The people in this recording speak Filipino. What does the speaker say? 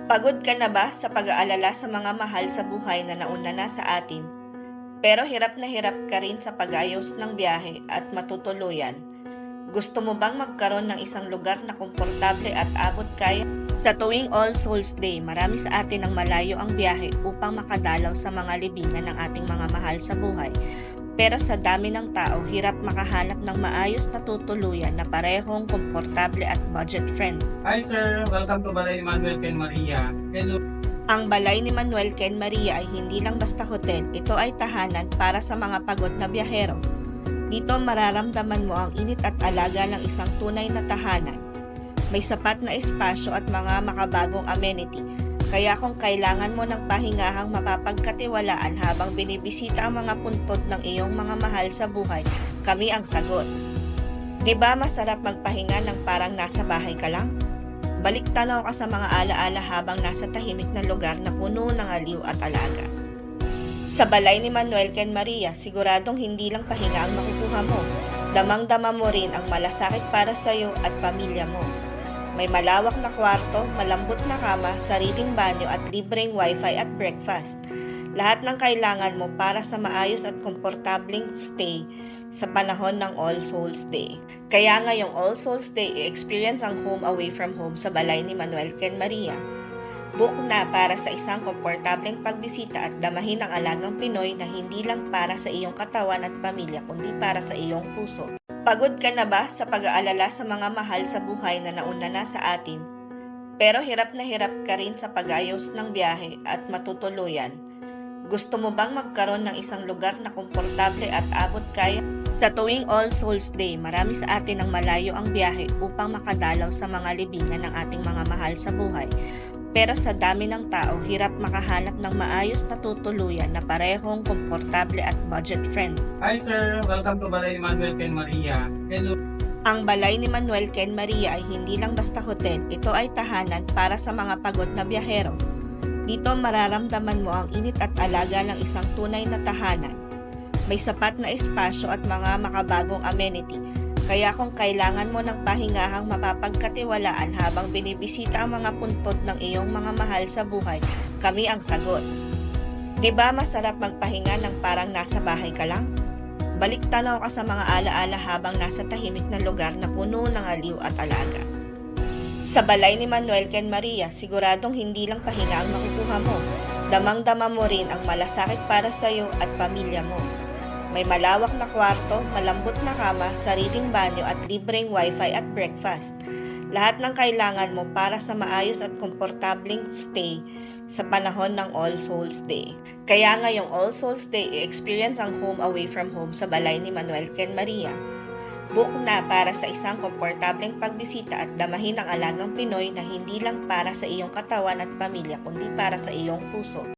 Pagod ka na ba sa pag-aalala sa mga mahal sa buhay na nauna na sa atin? Pero hirap na hirap ka rin sa pag-ayos ng biyahe at matutuluyan. Gusto mo bang magkaroon ng isang lugar na komportable at abot kaya? Sa tuwing All Souls Day, marami sa atin ang malayo ang biyahe upang makadalaw sa mga libingan ng ating mga mahal sa buhay. Pero sa dami ng tao, hirap makahanap ng maayos na tutuluyan na parehong komportable at budget-friendly. Hi sir, welcome to Balay Manuel Ken Maria. Hello. Ang Balay ni Manuel Ken Maria ay hindi lang basta hotel, ito ay tahanan para sa mga pagod na biyahero. Dito mararamdaman mo ang init at alaga ng isang tunay na tahanan. May sapat na espasyo at mga makabagong amenity, kaya kung kailangan mo ng pahingahang mapapagkatiwalaan habang binibisita ang mga puntod ng iyong mga mahal sa buhay, kami ang sagot. Di ba masarap magpahinga ng parang nasa bahay ka lang? Balik tanaw ka sa mga alaala habang nasa tahimik na lugar na puno ng aliw at alaga. Sa Balay ni Manuel Ken Maria, siguradong hindi lang pahinga ang makukuha mo. Damang-dama mo rin ang malasakit para sa iyo at pamilya mo. May malawak na kwarto, malambot na kama, sariling banyo at libreng wifi at breakfast. Lahat ng kailangan mo para sa maayos at komportableng stay sa panahon ng All Souls Day. Kaya ngayong All Souls Day, i-experience ang home away from home sa Balay ni Manuel Ken Maria. Book na para sa isang komportableng pagbisita at damahin ang alagang Pinoy na hindi lang para sa iyong katawan at pamilya kundi para sa iyong puso. Pagod ka na ba sa pag-aalala sa mga mahal sa buhay na nauna na sa atin? Pero hirap na hirap ka rin sa pag-ayos ng biyahe at matutuluyan. Gusto mo bang magkaroon ng isang lugar na komportable at abot kaya? Sa tuwing All Souls Day, marami sa atin ang malayo ang biyahe upang makadalaw sa mga libingan ng ating mga mahal sa buhay. Pero sa dami ng tao, hirap makahanap ng maayos na tutuluyan na parehong komportable at budget-friendly. Hi sir, welcome to Balay Manuel Ken Maria. Hello. Ang Balay ni Manuel Ken Maria ay hindi lang basta hotel, ito ay tahanan para sa mga pagod na biyahero. Dito mararamdaman mo ang init at alaga ng isang tunay na tahanan. May sapat na espasyo at mga makabagong amenity, kaya kung kailangan mo ng pahingahang mapapagkatiwalaan habang binibisita ang mga puntod ng iyong mga mahal sa buhay, kami ang sagot. Di ba masarap magpahinga ng parang nasa bahay ka lang? Balik tanaw ka sa mga alaala habang nasa tahimik na lugar na puno ng aliw at alaga. Sa Balay ni Manuel Ken Maria, siguradong hindi lang pahinga ang makukuha mo. Damang-dama mo rin ang malasakit para sa iyo at pamilya mo. May malawak na kwarto, malambot na kama, sariling banyo at libreng wifi at breakfast. Lahat ng kailangan mo para sa maayos at komportableng stay sa panahon ng All Souls Day. Kaya ngayong All Souls Day, i-experience ang home away from home sa Balay ni Manuel Ken Maria. Book na para sa isang komportableng pagbisita at damahin ang alagang Pinoy na hindi lang para sa iyong katawan at pamilya kundi para sa iyong puso.